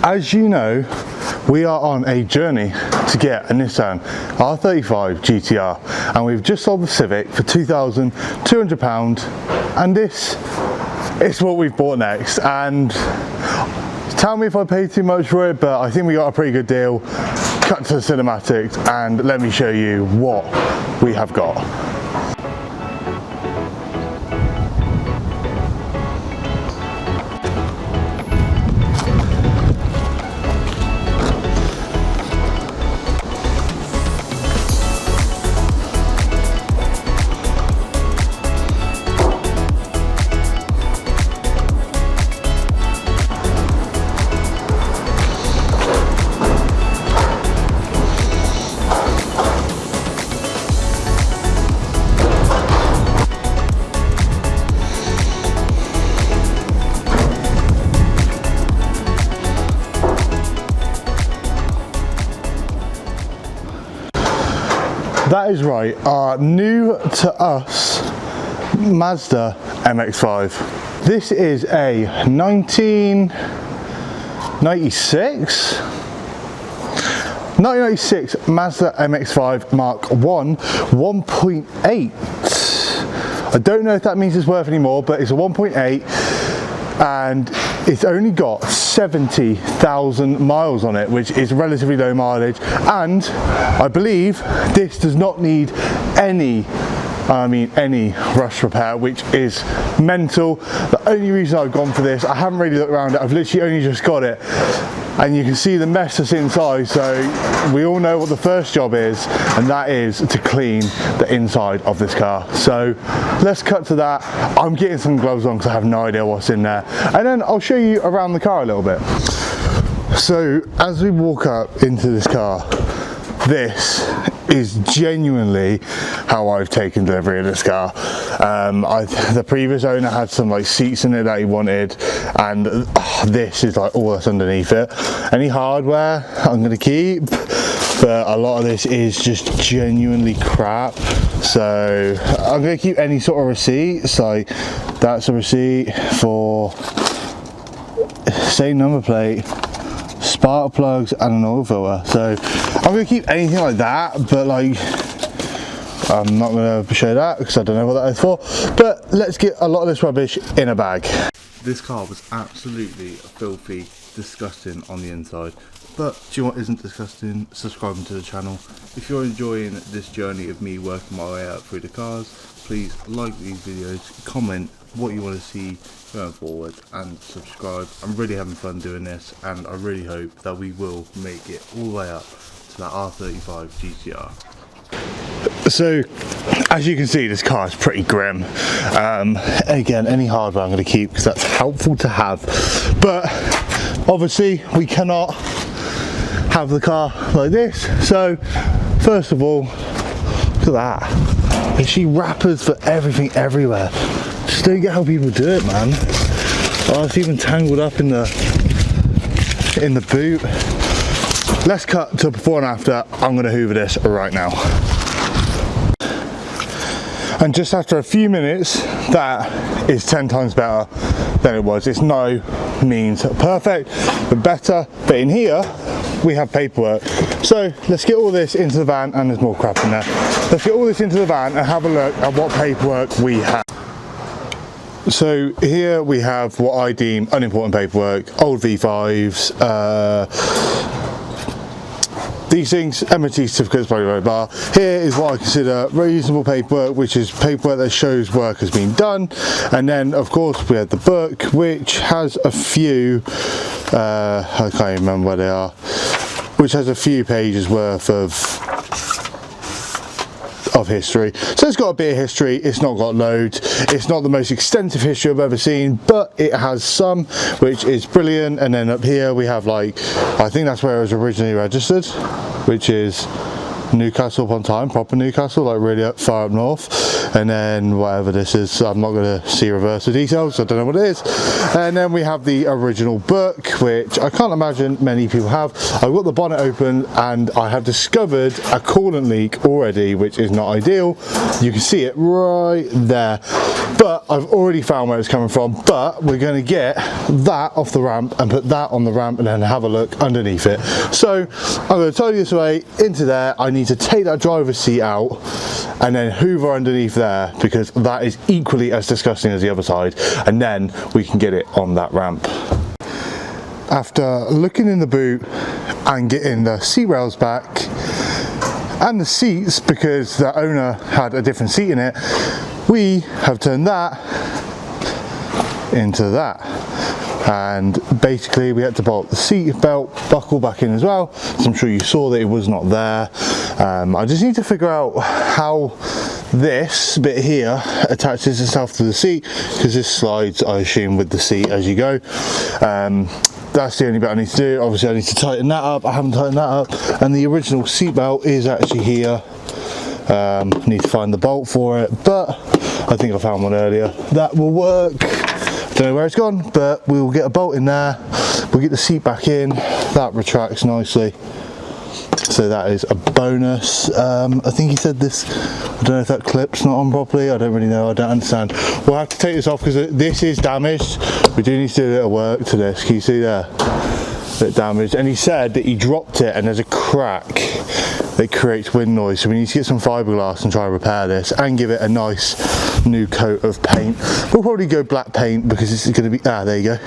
As you know, we are on a journey to get a Nissan R35 GTR, and we've just sold the Civic for £2,200, and this is what we've bought next. And tell me if I paid too much for it, but I think we got a pretty good deal. Cut to the cinematics and let me show you what we have got. That is right, our new to us Mazda MX5. This is a 1996 Mazda MX5 Mark 1 1.8. I don't know if that means it's worth any more, but it's a 1.8 and it's only got 70,000 miles on it, which is relatively low mileage, and I believe this does not need any rust repair, which is mental. The only reason I've gone for this, I haven't really looked around it, I've literally only just got it, and you can see the mess that's inside. So we all know what the first job is, and that is to clean the inside of this car. So let's cut to that. I'm getting some gloves on because I have no idea what's in there, and then I'll show you around the car a little bit. So as we walk up into this car, this is genuinely how I've taken delivery of this car. The previous owner had some like seats in it that he wanted, and this is like all that's underneath it. Any hardware I'm going to keep, but a lot of this is just genuinely crap. So I'm going to keep any sort of receipts. Like that's a receipt for same number plate, spark plugs and an oil filter. So I'm going to keep anything like that, but like I'm not going to show that because I don't know what that is for. But let's get a lot of this rubbish in a bag. This car was absolutely filthy, disgusting on the inside. But do you know what isn't disgusting? Subscribing to the channel. If you're enjoying this journey of me working my way up through the cars, please like these videos, comment what you want to see going forward, and subscribe. I'm really having fun doing this, and I really hope that we will make it all the way up to that R35 GTR. So as you can see, this car is pretty grim. Again, any hardware I'm going to keep because that's helpful to have, but obviously we cannot have the car like this. So first of all, look at that. There's actually wrappers for everything everywhere. Just don't get how people do it, man. Oh, it's even tangled up in the boot. Let's cut to before and after. I'm going to hoover this right now. And just after a few minutes, that is 10 times better than it was. It's no means perfect, but better. But in here, we have paperwork. So let's get all this into the van, and there's more crap in there. Let's get all this into the van and have a look at what paperwork we have. So here we have what I deem unimportant paperwork, old V5s, these things, MOT certificates, blah, blah, blah. Here is what I consider reasonable paperwork, which is paperwork that shows work has been done. And then of course we have the book, which has a few, I can't even remember where they are, which has a few pages worth of history. So it's got a bit of history, it's not got loads, it's not the most extensive history I've ever seen, but it has some, which is brilliant. And then up here we have, like, I think that's where it was originally registered, which is Newcastle upon Tyne, proper Newcastle, like really far up north. And then whatever this is, I'm not going to see reverse the details, so I don't know what it is. And then we have the original book, which I can't imagine many people have. I've got the bonnet open and I have discovered a coolant leak already, which is not ideal. You can see it right there. but I've already found where it's coming from. But we're going to get that off the ramp and put that on the ramp and then have a look underneath it. So I'm going to tidy this away into there. I need to take that driver's seat out and then hoover underneath there, because that is equally as disgusting as the other side, and then we can get it on that ramp. After looking in the boot and getting the seat rails back and the seats, because the owner had a different seat in it, we have turned that into that. And basically we had to bolt the seat belt buckle back in as well, so I'm sure you saw that it was not there. I just need to figure out how this bit here attaches itself to the seat, because this slides, I assume, with the seat as you go. That's the only bit I need to do. Obviously I need to tighten that up. I haven't tightened that up, and the original seat belt is actually here. Need to find the bolt for it, but I think I found one earlier that will work. Don't know where it's gone, but we'll get a bolt in there. We'll get the seat back in. That retracts nicely, so that is a bonus. I think he said this, I don't know if that clip's not on properly, I don't really know, I don't understand. We'll have to take this off because this is damaged. We do need to do a little work to this. Can you see there? A bit damaged. And he said that he dropped it and there's a crack that creates wind noise, so we need to get some fiberglass and try and repair this and give it a nice new coat of paint. We'll probably go black paint because this is going to be, there you go.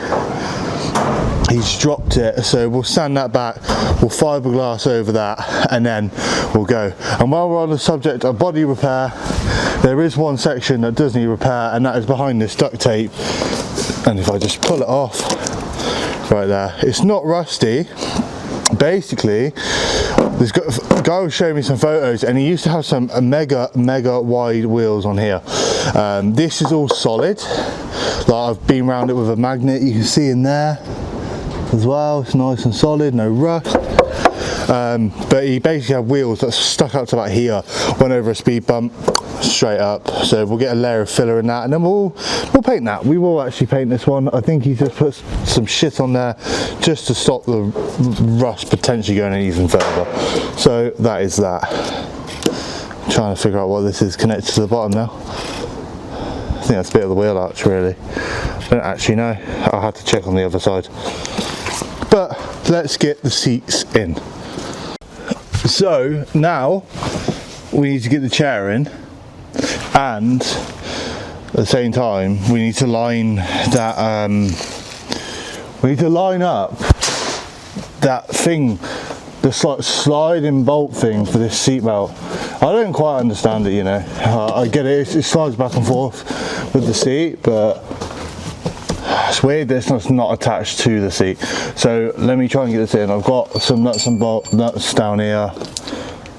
He's dropped it, so we'll sand that back, we'll fiberglass over that, and then we'll go. And while we're on the subject of body repair, there is one section that does need repair, and that is behind this duct tape. And if I just pull it off right there, it's not rusty. Basically, this guy was showing me some photos, and he used to have some mega wide wheels on here. This is all solid. Like, I've been around it with a magnet, you can see in there as well. It's nice and solid, no rust. But he basically had wheels that stuck up to about here, went over a speed bump straight up. So we'll get a layer of filler in that, and then we'll paint that. We will actually paint this one. I think he just put some shit on there just to stop the rust potentially going even further. So that is that. I'm trying to figure out what this is connected to the bottom now. I think that's a bit of the wheel arch, really. I don't actually know. I'll have to check on the other side. But let's get the seats in. So now we need to get the chair in, and at the same time we need to line that we need to line up that thing, the sliding bolt thing for this seat belt. I don't quite understand it, you know. I get it, it slides back and forth with the seat, but it's weird that it's not attached to the seat. So let me try and get this in. I've got some nuts and nuts down here.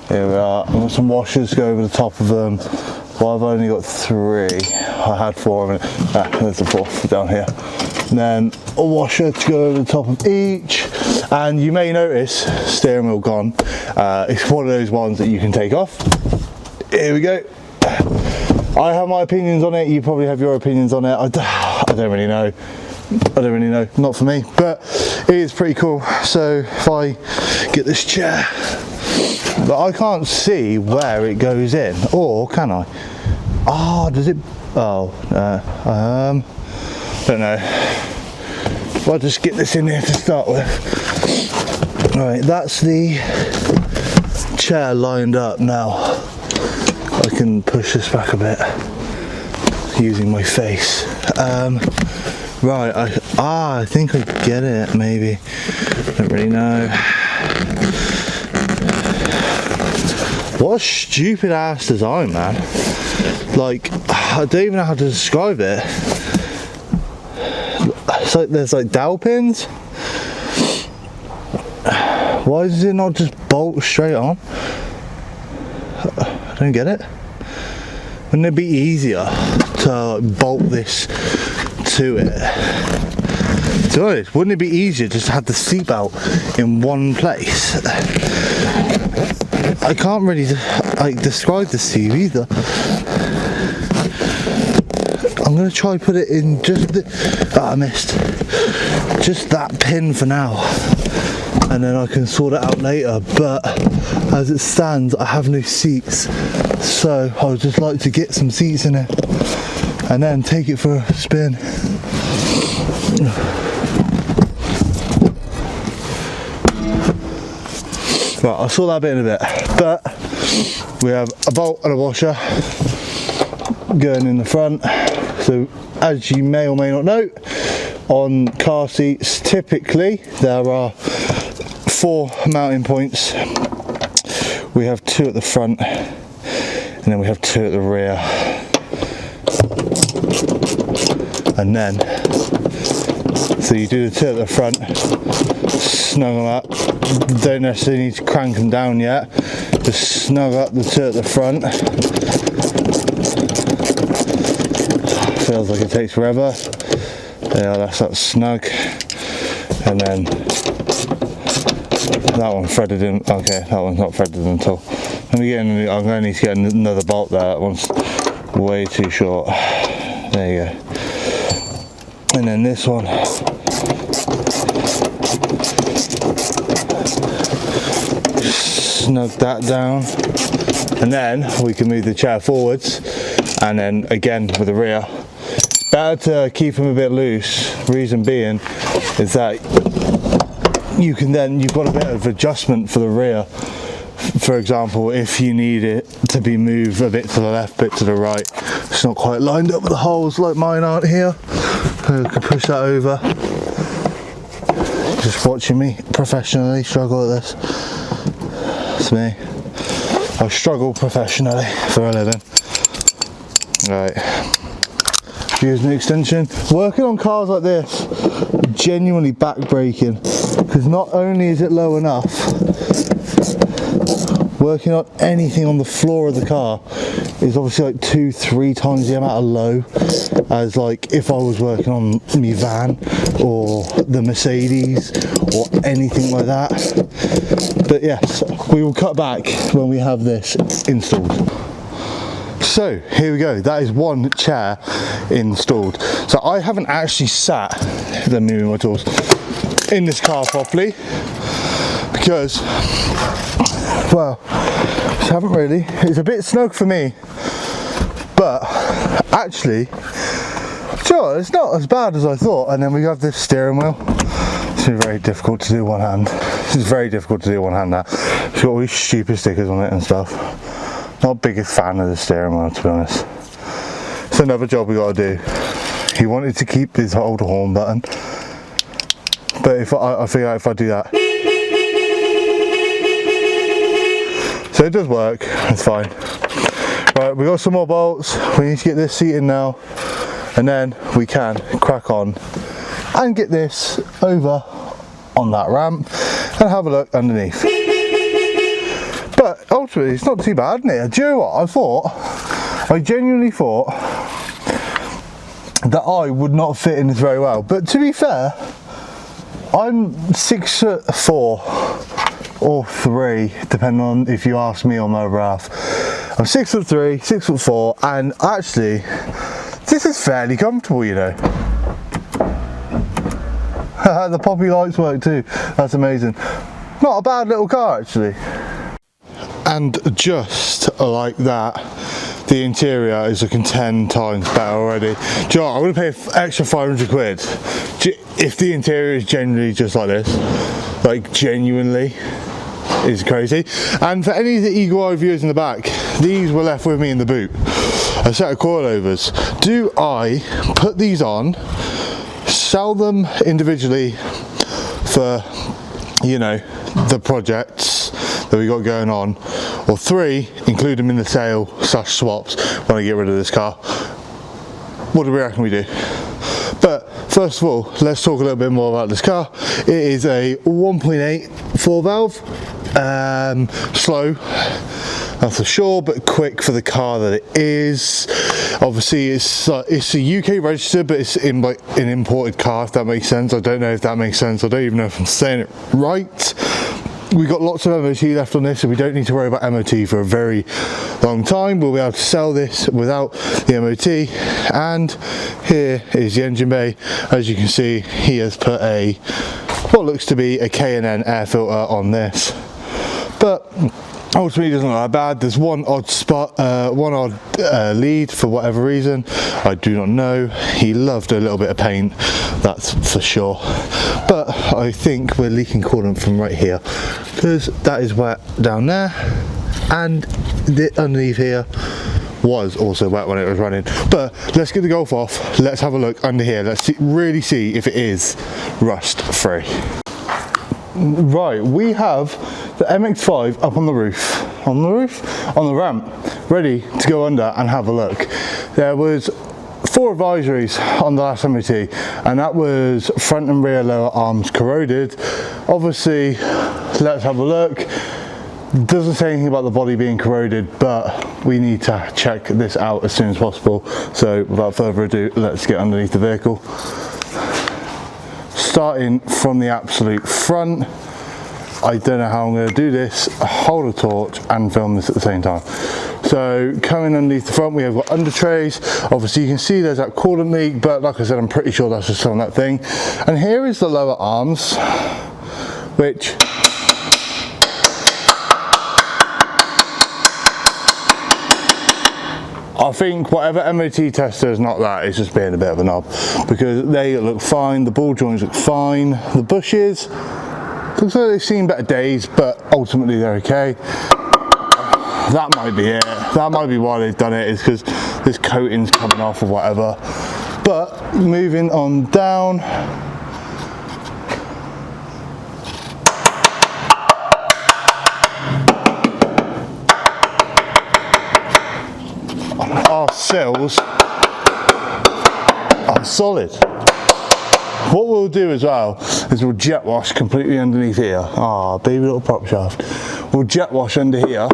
Here we are. I've got some washers to go over the top of them. Well, I've only got 3. I had 4 of them. There's the 4th down here. And then a washer to go over the top of each. And you may notice steering wheel gone. It's one of those ones that you can take off. Here we go. I have my opinions on it. You probably have your opinions on it. I don't really know. I don't really know. Not for me, but it is pretty cool. So if I get this chair, but I can't see where it goes in, or can I? Oh, does it? Oh, don't know. I'll just get this in here to start with. Right, that's the chair lined up now. I can push this back a bit using my face. Right, I think I get it, maybe. Don't really know. What a stupid ass design, man. Like, I don't even know how to describe it. It's like there's like dowel pins. Why does it not just bolt straight on? I don't get it. Wouldn't it be easier to bolt this to it? To be honest, wouldn't it be easier just to have the seatbelt in one place? I can't really describe this to you either. I'm going to try put it in just the... I missed. Just that pin for now. And then I can sort it out later. But as it stands, I have no seats. So I would just like to get some seats in it. and then take it for a spin. Right, I'll sort that bit in a bit, but we have a bolt and a washer going in the front. So as you may or may not know, on car seats typically there are 4 mounting points. We have 2 at the front and then we have 2 at the rear, and then so you do the 2 at the front, snug them up. Don't necessarily need to crank them down yet, just snug up the 2 at the front. Feels like it takes forever. Yeah, that's that snug, and then that one threaded in. Okay, that one's not threaded in at all. Let me get in. I'm going to need to get another bolt there. That one's way too short. There you go. And then this one, snug that down, and then we can move the chair forwards, and then again with the rear. Better to keep them a bit loose. Reason being is that you can then, you've got a bit of adjustment for the rear. For example, if you need it to be moved a bit to the left, bit to the right, it's not quite lined up with the holes like mine aren't here. So I can push that over. Just watching me professionally struggle at this. That's me. I struggle professionally for a living. Right. Use an extension. Working on cars like this, genuinely back-breaking, because not only is it low enough, working on anything on the floor of the car is obviously like 2-3 times the amount of low as like if I was working on my van or the Mercedes or anything like that. But yes, we will cut back when we have this installed. So here we go, that is one chair installed. So I haven't actually sat, let me move my tools, in this car properly because, well, just haven't really. It's a bit snug for me, but actually, sure, it's not as bad as I thought. And then we have this steering wheel. It's very difficult to do one hand. This is very difficult to do one hand now. It's got all these stupid stickers on it and stuff. Not biggest fan of the steering wheel, to be honest. It's another job we got to do. He wanted to keep his hold horn button, but if I figure out if I do that, so it does work. It's fine. Right, we got some more bolts. We need to get this seat in now, and then we can crack on and get this over on that ramp and have a look underneath. But ultimately, it's not too bad, isn't it? Do you know what? I genuinely thought that I would not fit in this very well. But to be fair, I'm 6'4" or 3, depending on if you ask me or my other half. I'm 6'3", 6'4", and actually, this is fairly comfortable, you know. The poppy lights work too. That's amazing. Not a bad little car, actually. And just like that, the interior is looking 10 times better already. Do you know what? I'm going to pay an extra 500 quid if the interior is generally just like this. Like, genuinely is crazy. And for any of the eagle eye viewers in the back, these were left with me in the boot. A set of coilovers. Do I put these on, sell them individually for, you know, the projects that we got going on, or 3, include them in the sale / swaps when I get rid of this car? What do we reckon we do? But first of all, let's talk a little bit more about this car. It is a 1.8 4-valve, slow, that's for sure, but quick for the car that it is. Obviously, it's a UK registered, but it's in like an imported car, if that makes sense. I don't know if that makes sense. I don't even know if I'm saying it right. We got lots of MOT left on this, so we don't need to worry about MOT for a very long time. We'll be able to sell this without the MOT. And here is the engine bay. As you can see, he has put what looks to be a K&N air filter on this. But ultimately it doesn't look that bad. There's one odd spot, one odd lead for whatever reason. I do not know. He loved a little bit of paint, that's for sure. But I think we're leaking coolant from right here because that is wet down there, and the underneath here was also wet when it was running. But let's get the Golf off. Let's have a look under here. Let's really see if it is rust free. Right, we have the MX5 up on the roof, on the ramp, ready to go under and have a look. There was 4 advisories on the last MOT, and that was front and rear lower arms corroded. Obviously, let's have a look. Doesn't say anything about the body being corroded, but we need to check this out as soon as possible. So without further ado, let's get underneath the vehicle. Starting from the absolute front, I don't know how I'm going to do this, hold a torch and film this at the same time. So coming underneath the front, we have got under trays. Obviously you can see there's that coolant leak, but like I said, I'm pretty sure that's just on that thing. And here is the lower arms, which I think whatever MOT tester is not that, it's just being a bit of a knob, because they look fine, the ball joints look fine, the bushes, looks like they've seen better days, but ultimately they're okay. That might be it, that might be why they've done it, is because this coating's coming off or whatever. But moving on down, our sills are solid. What we'll do as well is we'll jet wash completely underneath here. Ah, baby little prop shaft. We'll jet wash under here.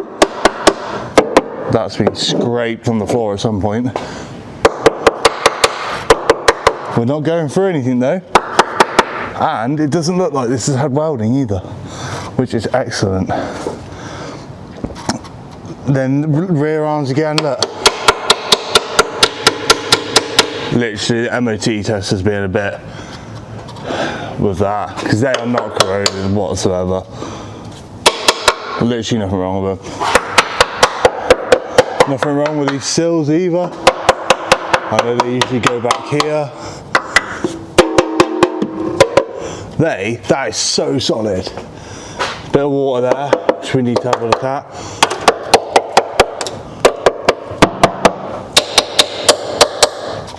That's been scraped on the floor at some point. We're not going through anything though. And it doesn't look like this has had welding either, which is excellent. Then rear arms again, look. Literally the MOT test has been a bit with that, because they are not corroded whatsoever. Literally nothing wrong with them. Nothing wrong with these sills either. I know they usually go back here. That is so solid. Bit of water there, which we need to have a look at.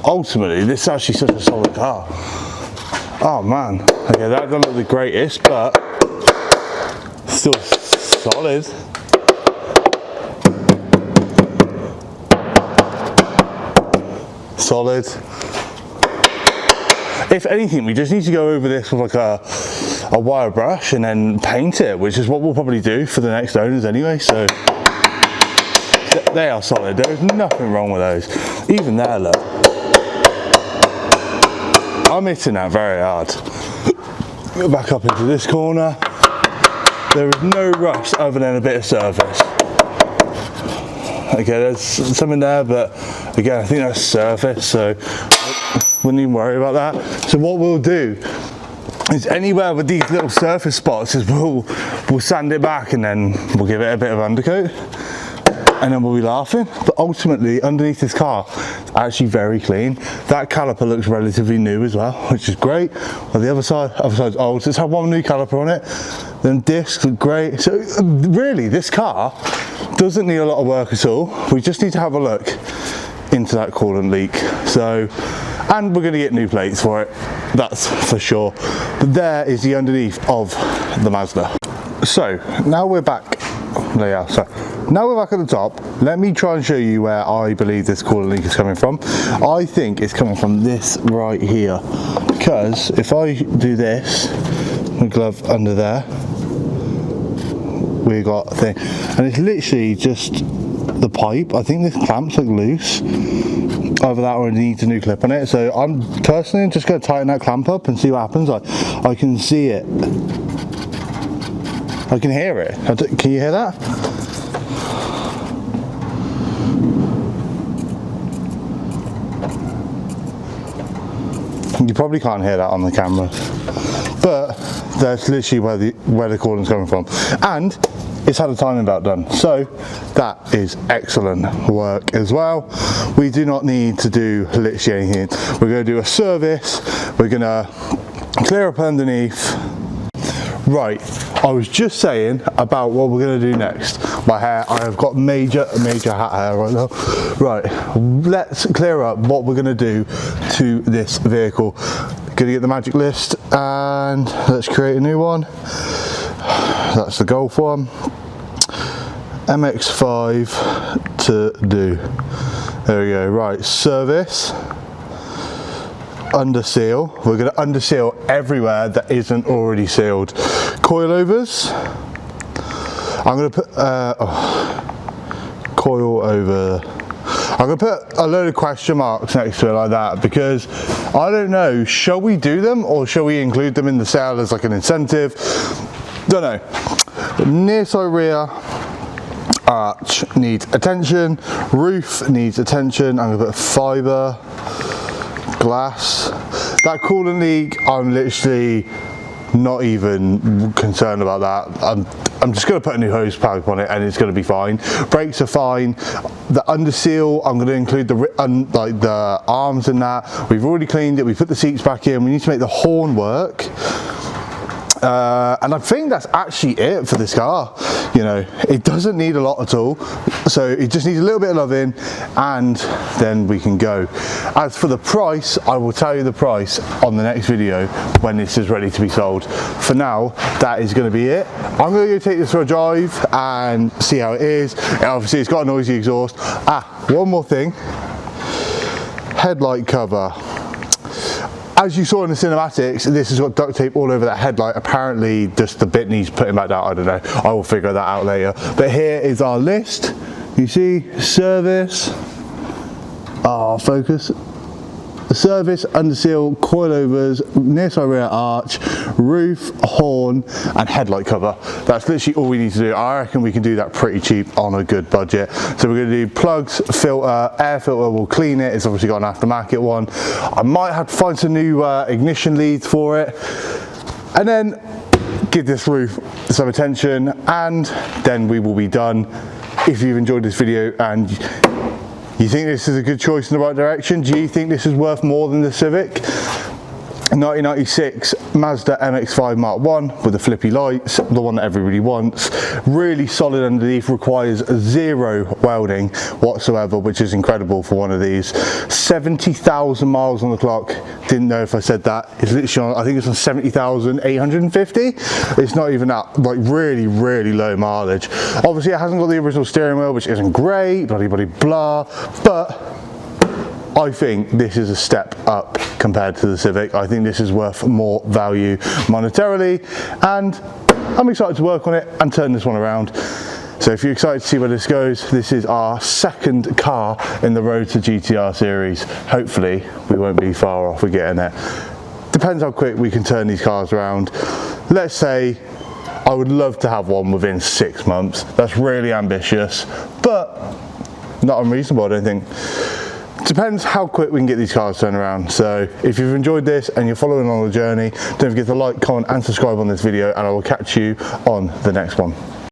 Ultimately, this is actually such a solid car. Oh man, okay, that doesn't look the greatest, but still solid. Solid. If anything, we just need to go over this with like a wire brush and then paint it, which is what we'll probably do for the next owners anyway. So they are solid. There's nothing wrong with those. Even there, look. I'm hitting that very hard. Go back up into this corner. There is no rust other than a bit of surface. Okay, there's something there, but again, I think that's surface, so wouldn't even worry about that. So what we'll do is anywhere with these little surface spots is we'll sand it back and then we'll give it a bit of undercoat. And then we'll be laughing. But ultimately, underneath this car, it's actually very clean. That caliper looks relatively new as well, which is great. On the other side's old, so it's had one new caliper on it. Then discs look great. So really, this car doesn't need a lot of work at all. We just need to have a look into that coolant leak. So, and we're gonna get new plates for it, that's for sure. But there is the underneath of the Mazda. So, now we're back. Yeah, so now we're back at the top. Let me try and show you where I believe this coolant leak is coming from. I think it's coming from this right here, because if I do this, the glove under there, we got a thing, and it's literally just the pipe. I think this clamp's like loose. Either that or it needs a new clip on it. So I'm personally just going to tighten that clamp up and see what happens. I can see it. I can hear it. Can you hear that? You probably can't hear that on the camera, but that's literally where the coolant's coming from. And it's had a timing belt done, so that is excellent work as well. We do not need to do literally anything. We're going to do a service, we're going to clear up underneath. Right, I was just saying about what we're going to do next. My hair, I have got major hat hair right now. Right, let's clear up what we're going to do to this vehicle. Going to get the magic list and let's create a new one. That's the Golf one. MX5 to do. There we go. Right, service. Under seal. We're going to under seal everywhere that isn't already sealed. Coilovers. I'm going to put coil over. I'm going to put a load of question marks next to it like that because I don't know, shall we do them or shall we include them in the sale as like an incentive? Don't know. Near side rear arch needs attention, roof needs attention. I'm going to put fibre, glass. That coolant leak, I'm literally not even concerned about that. I'm just going to put a new hose pipe on it and it's going to be fine. Brakes are fine. The under seal, I'm going to include the arms in that. We've already cleaned it. We put the seats back in. We need to make the horn work. And I think that's actually it for this car. You know, it doesn't need a lot at all, so it just needs a little bit of loving and then we can go. As for the price, I will tell you the price on the next video when this is ready to be sold. For now, that is going to be it. I'm going to go take this for a drive and see how it is. Obviously it's got a noisy exhaust. One more thing, headlight cover. As you saw in the cinematics, this has got duct tape all over that headlight. Apparently just the bit needs putting back down, I don't know. I will figure that out later. But here is our list. You see, service, focus. Service, under seal, coilovers, near side rear arch, roof, horn and headlight cover. That's literally all we need to do. I reckon we can do that pretty cheap on a good budget. So we're going to do plugs, filter, air filter, we'll clean it. It's obviously got an aftermarket one. I might have to find some new ignition leads for it and then give this roof some attention and then we will be done. If you've enjoyed this video and you think this is a good choice in the right direction, do you think this is worth more than the Civic? 1996 Mazda MX5 Mark 1 with the flippy lights, the one that everybody wants. Really solid underneath, requires zero welding whatsoever, which is incredible for one of these. 70,000 miles on the clock. Didn't know if I said that. It's literally on, I think it's on 70,850. It's not even that, like really low mileage. Obviously it hasn't got the original steering wheel, which isn't great, bloody blah, but I think this is a step up compared to the Civic. I think this is worth more value monetarily and I'm excited to work on it and turn this one around. So if you're excited to see where this goes, this is our second car in the Road to GTR series. Hopefully we won't be far off with getting it. Depends how quick we can turn these cars around. Let's say I would love to have one within 6 months. That's really ambitious, but not unreasonable, I don't think. Depends how quick we can get these cars turned around. So if you've enjoyed this and you're following on the journey, don't forget to like, comment and subscribe on this video and I will catch you on the next one.